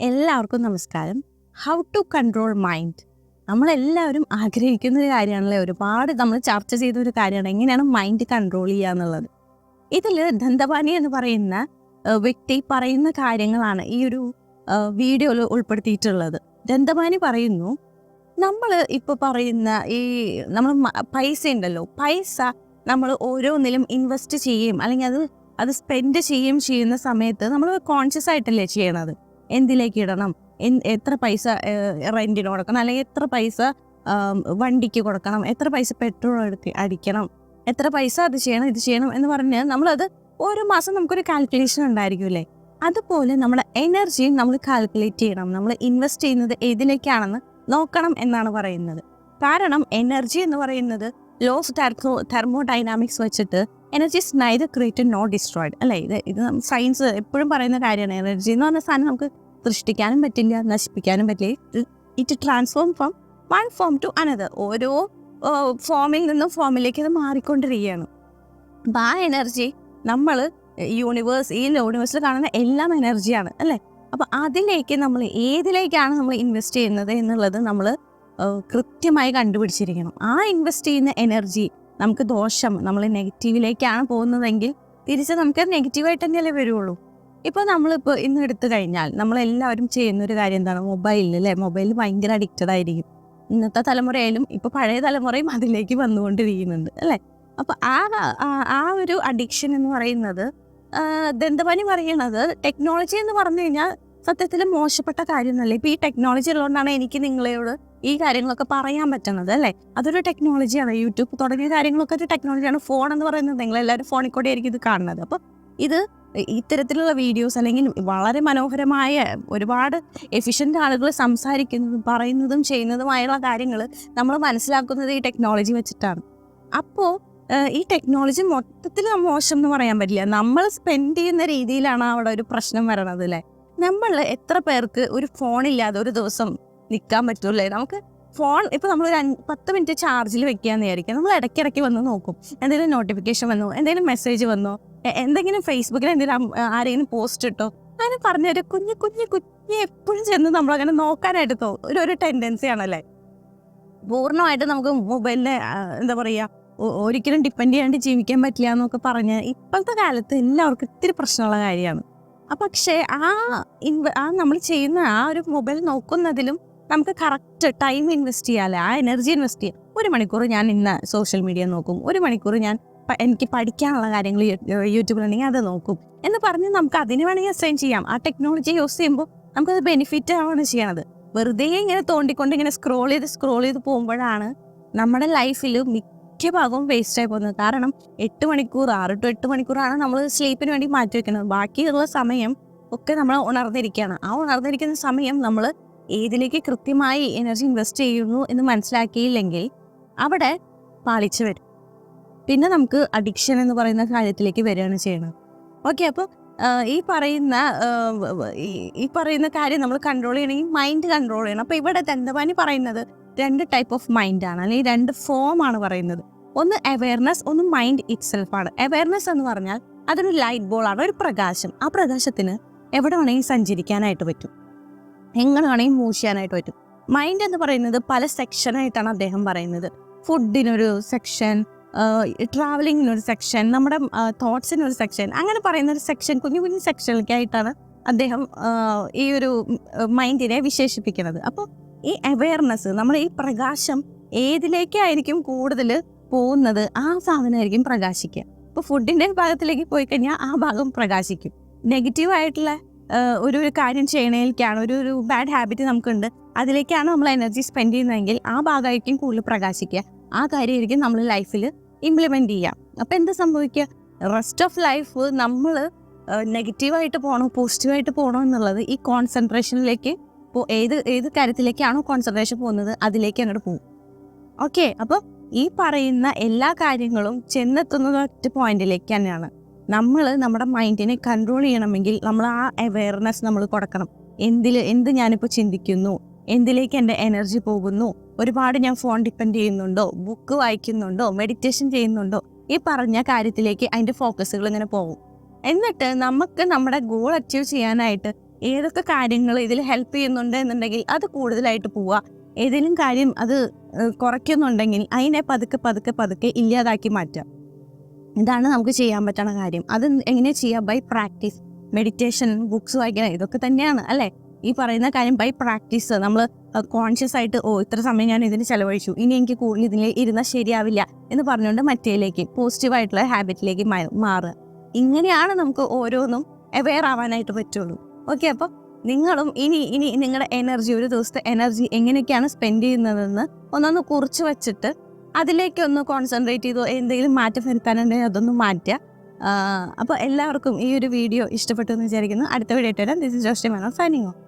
എല്ലാവർക്കും നമസ്കാരം. How to control mind. നമ്മളെല്ലാവരും ആഗ്രഹിക്കുന്ന ഒരു കാര്യമാണല്ലേ, ഒരുപാട് നമ്മൾ ചർച്ച ചെയ്ത ഒരു കാര്യമാണ് എങ്ങനെയാണ് മൈൻഡ് കൺട്രോൾ ചെയ്യുക എന്നുള്ളത്. ഇതിൽ ദന്തപാനി എന്ന് പറയുന്ന വ്യക്തി പറയുന്ന കാര്യങ്ങളാണ് ഈ ഒരു വീഡിയോയിൽ ഉൾപ്പെടുത്തിയിട്ടുള്ളത്. ദന്തപാനി പറയുന്നു, നമ്മൾ ഇപ്പോൾ പറയുന്ന ഈ നമ്മൾ പൈസ ഉണ്ടല്ലോ, പൈസ നമ്മൾ ഓരോന്നിലും ഇൻവെസ്റ്റ് ചെയ്യുകയും അല്ലെങ്കിൽ അത് സ്പെൻഡ് ചെയ്യുകയും ചെയ്യുന്ന സമയത്ത് നമ്മൾ കോൺഷ്യസ് ആയിട്ടല്ലേ ചെയ്യണത്. എന്തിലേക്ക് ഇടണം, എത്ര പൈസ റെൻറ്റിന് കൊടുക്കണം, അല്ലെങ്കിൽ എത്ര പൈസ വണ്ടിക്ക് കൊടുക്കണം, എത്ര പൈസ പെട്രോൾ അടിക്കണം, എത്ര പൈസ അത് ചെയ്യണം ഇത് ചെയ്യണം എന്ന് പറഞ്ഞ് നമ്മളത് ഓരോ മാസം നമുക്കൊരു കാൽക്കുലേഷൻ ഉണ്ടായിരിക്കുമല്ലേ. അതുപോലെ നമ്മുടെ എനർജിയും നമ്മൾ കാൽക്കുലേറ്റ് ചെയ്യണം. നമ്മൾ ഇൻവെസ്റ്റ് ചെയ്യുന്നത് ഏതിലേക്കാണെന്ന് നോക്കണം എന്നാണ് പറയുന്നത്. കാരണം എനർജി എന്ന് പറയുന്നത് ലോസ് തെർമോഡൈനാമിക്സ് വെച്ചിട്ട് energy is neither created nor destroyed അല്ലേ. ഇത് സയൻസ് എപ്പോഴും പറയുന്ന കാര്യമാണ്. എനർജി എന്ന് പറഞ്ഞ സാധനം നമുക്ക് സൃഷ്ടിക്കാനും പറ്റില്ല, നശിപ്പിക്കാനും പറ്റില്ല. It transform from one form to another. ഓരോ ഫോമിൽ നിന്നും ഫോമിലേക്ക് അത് മാറിക്കൊണ്ടിരിക്കുകയാണ്. അപ്പം ആ എനർജി നമ്മൾ ഈ യൂണിവേഴ്സിൽ കാണുന്ന എല്ലാം എനർജിയാണ് അല്ലേ. അപ്പം അതിലേക്ക് നമ്മൾ ഏതിലേക്കാണ് നമ്മൾ ഇൻവെസ്റ്റ് ചെയ്യുന്നത് എന്നുള്ളത് നമ്മൾ കൃത്യമായി കണ്ടുപിടിച്ചിരിക്കണം. ആ ഇൻവെസ്റ്റ് ചെയ്യുന്ന എനർജി നമുക്ക് ദോഷം, നമ്മൾ നെഗറ്റീവിലേക്കാണ് പോകുന്നതെങ്കിൽ തിരിച്ച് നമുക്ക് നെഗറ്റീവായിട്ട് തന്നെയല്ലേ വരുള്ളൂ. ഇപ്പോൾ നമ്മളിപ്പോൾ ഇന്ന് എടുത്തു കഴിഞ്ഞാൽ നമ്മളെല്ലാവരും ചെയ്യുന്നൊരു കാര്യം എന്താണ്, മൊബൈലിൽ അല്ലേ. മൊബൈലിൽ ഭയങ്കര അഡിക്റ്റഡ് ആയിരിക്കും. ഇന്നത്തെ തലമുറയിലും ഇപ്പോൾ പഴയ തലമുറയും അതിലേക്ക് വന്നുകൊണ്ടിരിക്കുന്നുണ്ട് അല്ലേ. അപ്പോൾ ആ ഒരു അഡിക്ഷൻ എന്ന് പറയുന്നത് ദന്തപാനി പറയണത് ടെക്നോളജി എന്ന് പറഞ്ഞു കഴിഞ്ഞാൽ സത്യത്തിൽ മോശപ്പെട്ട കാര്യമൊന്നുമല്ല. ഇപ്പോൾ ഈ ടെക്നോളജി ഉള്ളതുകൊണ്ടാണ് എനിക്ക് നിങ്ങളോട് ഈ കാര്യങ്ങളൊക്കെ പറയാൻ പറ്റുന്നത് അല്ലേ. അതൊരു ടെക്നോളജിയാണ്. യൂട്യൂബ് തുടങ്ങിയ കാര്യങ്ങളൊക്കെ ഒരു ടെക്നോളജിയാണ്. ഫോൺ എന്ന് പറയുന്നത് നിങ്ങളെല്ലാവരും ഫോണിൽ കൂടെ ആയിരിക്കും ഇത് കാണുന്നത്. അപ്പോൾ ഇത് ഇത്തരത്തിലുള്ള വീഡിയോസ് അല്ലെങ്കിൽ വളരെ മനോഹരമായ ഒരുപാട് എഫിഷ്യൻ്റ് ആളുകൾ സംസാരിക്കുന്നതും പറയുന്നതും ചെയ്യുന്നതുമായുള്ള കാര്യങ്ങൾ നമ്മൾ മനസ്സിലാക്കുന്നത് ഈ ടെക്നോളജി വെച്ചിട്ടാണ്. അപ്പോൾ ഈ ടെക്നോളജി മൊത്തത്തിൽ മോശം എന്ന് പറയാൻ പറ്റില്ല. നമ്മൾ സ്പെൻഡ് ചെയ്യുന്ന രീതിയിലാണ് അവിടെ ഒരു പ്രശ്നം വരണത് അല്ലേ. നമ്മൾ എത്ര പേർക്ക് ഒരു ഫോണില്ലാതെ ഒരു ദിവസം നിൽക്കാൻ പറ്റൂല്ലേ. നമുക്ക് ഫോൺ ഇപ്പോൾ നമ്മൾ 10 മിനിറ്റ് ചാർജിൽ വെക്കുകയെന്ന് വിചാരിക്കുക. നമ്മൾ ഇടയ്ക്കിടയ്ക്ക് വന്ന് നോക്കും, എന്തെങ്കിലും നോട്ടിഫിക്കേഷൻ വന്നോ, എന്തെങ്കിലും മെസ്സേജ് വന്നോ, എന്തെങ്കിലും ഫേസ്ബുക്കിൽ എന്തെങ്കിലും ആരെങ്കിലും പോസ്റ്റ് ഇട്ടോ, അങ്ങനെ പറഞ്ഞൊരു കുഞ്ഞ് എപ്പോഴും ചെന്ന് നമ്മളങ്ങനെ നോക്കാനായിട്ട് ഒരു ടെൻഡൻസിയാണല്ലേ. പൂർണ്ണമായിട്ട് നമുക്ക് മൊബൈലിനെ എന്താ പറയുക, ഒരിക്കലും ഡിപ്പെൻഡ് ചെയ്യാണ്ട് ജീവിക്കാൻ പറ്റില്ല എന്നൊക്കെ പറഞ്ഞ് ഇപ്പോഴത്തെ കാലത്ത് എല്ലാവർക്കും ഇത്തിരി പ്രശ്നമുള്ള കാര്യമാണ്. പക്ഷേ ആ നമ്മൾ ചെയ്യുന്ന ആ ഒരു മൊബൈൽ നോക്കുന്നതിലും നമുക്ക് കറക്റ്റ് ടൈം ഇൻവെസ്റ്റ് ചെയ്യാമല്ലേ, ആ എനർജി ഇൻവെസ്റ്റ് ചെയ്യാം. 1 മണിക്കൂർ ഞാൻ ഇന്ന് സോഷ്യൽ മീഡിയ നോക്കും, 1 മണിക്കൂർ ഞാൻ എനിക്ക് പഠിക്കാനുള്ള കാര്യങ്ങൾ യൂട്യൂബിലുണ്ടെങ്കിൽ അത് നോക്കും എന്ന് പറഞ്ഞ് നമുക്ക് അതിന് വേണമെങ്കിൽ അസൈൻ ചെയ്യാം. ആ ടെക്നോളജി യൂസ് ചെയ്യുമ്പോൾ നമുക്കത് ബെനിഫിറ്റ് ആവാണ് ചെയ്യണത്. വെറുതെ ഇങ്ങനെ തോണ്ടിക്കൊണ്ട് ഇങ്ങനെ സ്ക്രോൾ ചെയ്ത് പോകുമ്പോഴാണ് നമ്മുടെ ലൈഫിൽ മിക്ക ഭാഗവും വേസ്റ്റായി പോകുന്നത്. കാരണം 8 മണിക്കൂർ 6 to 8 മണിക്കൂറാണ് നമ്മൾ സ്ലീപ്പിന് വേണ്ടി മാറ്റി വെക്കുന്നത്. ബാക്കിയുള്ള സമയം ഒക്കെ നമ്മൾ ഉണർന്നിരിക്കുകയാണ്. ആ ഉണർന്നിരിക്കുന്ന സമയം നമ്മൾ ഏതിലേക്ക് കൃത്യമായി എനർജി ഇൻവെസ്റ്റ് ചെയ്യുന്നു എന്ന് മനസ്സിലാക്കിയില്ലെങ്കിൽ അവിടെ പാളിച്ച് വരും. പിന്നെ നമുക്ക് അഡിക്ഷൻ എന്ന് പറയുന്ന കാര്യത്തിലേക്ക് വരികയാണ് ചെയ്യുന്നത്. ഓക്കെ, അപ്പോൾ ഈ പറയുന്ന കാര്യം നമ്മൾ കൺട്രോൾ ചെയ്യണമെങ്കിൽ മൈൻഡ് കൺട്രോൾ ചെയ്യണം. അപ്പോൾ ഇവിടെ ദന്തപാനി പറയുന്നത് 2 ടൈപ്പ് ഓഫ് മൈൻഡാണ്, അല്ലെങ്കിൽ 2 ഫോമാണ് പറയുന്നത്. ഒന്ന് അവയർനെസ്, ഒന്ന് മൈൻഡ് ഇറ്റ് സെൽഫാണ്. അവയർനെസ് എന്ന് പറഞ്ഞാൽ അതൊരു ലൈറ്റ് ബോളാണ്, ഒരു പ്രകാശം. ആ പ്രകാശത്തിന് എവിടെ വേണമെങ്കിൽ സഞ്ചരിക്കാനായിട്ട് പറ്റും, എങ്ങനെ വേണമെങ്കിൽ മൂവ് ചെയ്യാനായിട്ട് പറ്റും. മൈൻഡ് എന്ന് പറയുന്നത് പല സെക്ഷനായിട്ടാണ് അദ്ദേഹം പറയുന്നത്. ഫുഡിനൊരു സെക്ഷൻ, ട്രാവലിങ്ങിനൊരു സെക്ഷൻ, നമ്മുടെ തോട്ട്സിനൊരു സെക്ഷൻ, അങ്ങനെ പറയുന്നൊരു സെക്ഷൻ, കുഞ്ഞു സെക്ഷനിലേക്കായിട്ടാണ് അദ്ദേഹം ഈ ഒരു മൈൻഡിനെ വിശേഷിപ്പിക്കുന്നത്. അപ്പോൾ ഈ അവയർനെസ്, നമ്മൾ ഈ പ്രകാശം ഏതിലേക്കായിരിക്കും കൂടുതൽ പോകുന്നത് ആ സാധനമായിരിക്കും പ്രകാശിക്കുക. ഇപ്പോൾ ഫുഡിൻ്റെ ഭാഗത്തിലേക്ക് പോയി കഴിഞ്ഞാൽ ആ ഭാഗം പ്രകാശിക്കും. നെഗറ്റീവായിട്ടുള്ള ഒരു കാര്യം ചെയ്യണേലേക്കാണ്, ഒരു ബാഡ് ഹാബിറ്റ് നമുക്കുണ്ട്, അതിലേക്കാണ് നമ്മൾ എനർജി സ്പെൻഡ് ചെയ്യുന്നതെങ്കിൽ ആ ഭാഗമായിരിക്കും കൂടുതൽ പ്രകാശിക്കുക. ആ കാര്യമായിരിക്കും നമ്മൾ ലൈഫിൽ ഇംപ്ലിമെൻറ്റ് ചെയ്യുക. അപ്പോൾ എന്താ സംഭവിക്കുക, റെസ്റ്റ് ഓഫ് ലൈഫ് നമ്മൾ നെഗറ്റീവായിട്ട് പോകണോ പോസിറ്റീവായിട്ട് പോകണോ എന്നുള്ളത് ഈ കോൺസെൻട്രേഷനിലേക്ക് ഏത് കാര്യത്തിലേക്കാണോ കോൺസെൻട്രേഷൻ പോകുന്നത് അതിലേക്ക് അങ്ങോട്ട് പോകും. ഓക്കെ, അപ്പോൾ ഈ പറയുന്ന എല്ലാ കാര്യങ്ങളും ചെന്നെത്തുന്നത് ഒറ്റ പോയിന്റിലേക്ക് തന്നെയാണ്. നമ്മൾ നമ്മുടെ മൈൻഡിനെ കൺട്രോൾ ചെയ്യണമെങ്കിൽ നമ്മൾ ആ അവയർനെസ് നമ്മൾ കൊടുക്കണം. എന്ത് ഞാനിപ്പോൾ ചിന്തിക്കുന്നു, എന്തിലേക്ക് എൻ്റെ എനർജി പോകുന്നു, ഒരുപാട് ഞാൻ ഫോൺ ഡിപ്പെൻഡ് ചെയ്യുന്നുണ്ടോ, ബുക്ക് വായിക്കുന്നുണ്ടോ, മെഡിറ്റേഷൻ ചെയ്യുന്നുണ്ടോ, ഈ പറഞ്ഞ കാര്യത്തിലേക്ക് അതിൻ്റെ ഫോക്കസുകൾ ഇങ്ങനെ പോകും. എന്നിട്ട് നമുക്ക് നമ്മുടെ ഗോൾ അച്ചീവ് ചെയ്യാനായിട്ട് ഏതൊക്കെ കാര്യങ്ങൾ ഇതിൽ ഹെൽപ്പ് ചെയ്യുന്നുണ്ട് എന്നുണ്ടെങ്കിൽ അത് കൂടുതലായിട്ട് പോവുക. ഏതെങ്കിലും കാര്യം അത് കുറയ്ക്കുന്നുണ്ടെങ്കിൽ അതിനെ പതുക്കെ പതുക്കെ പതുക്കെ ഇല്ലാതാക്കി മാറ്റുക. ഇതാണ് നമുക്ക് ചെയ്യാൻ പറ്റുന്ന കാര്യം. അത് എങ്ങനെ ചെയ്യുക? By practice. മെഡിറ്റേഷൻ, ബുക്സ് വായിക്കണം, ഇതൊക്കെ തന്നെയാണ് അല്ലേ ഈ പറയുന്ന കാര്യം. ബൈ പ്രാക്ടീസ് നമ്മൾ കോൺഷ്യസ് ആയിട്ട് ഇത്ര സമയം ഞാൻ ഇതിന് ചിലവഴിച്ചു, ഇനി എനിക്ക് കൂടുതൽ ഇതിൽ ഇരുന്നാൽ ശരിയാവില്ല എന്ന് പറഞ്ഞുകൊണ്ട് മറ്റേലേക്ക് പോസിറ്റീവായിട്ടുള്ള ഹാബിറ്റിലേക്ക് മാറുക. ഇങ്ങനെയാണ് നമുക്ക് ഓരോന്നും അവെയർ ആവാനായിട്ട് പറ്റുള്ളൂ. ഓക്കെ, അപ്പോൾ നിങ്ങളും ഇനി നിങ്ങളുടെ എനർജി, ഒരു ദിവസത്തെ എനർജി എങ്ങനെയൊക്കെയാണ് സ്പെൻഡ് ചെയ്യുന്നതെന്ന് ഒന്നൊന്ന് കുറിച്ച് വെച്ചിട്ട് അതിലേക്കൊന്ന് കോൺസെൻട്രേറ്റ് ചെയ്തോ. എന്തെങ്കിലും മാറ്റം വരുത്താനുണ്ടെങ്കിൽ അതൊന്ന് മാറ്റുക. അപ്പോൾ എല്ലാവർക്കും ഈ ഒരു വീഡിയോ ഇഷ്ടപ്പെട്ടു എന്ന് വിചാരിക്കുന്നു. അടുത്ത വീഡിയോ ആയിട്ട് വരാം. This is Josty Mano signing of.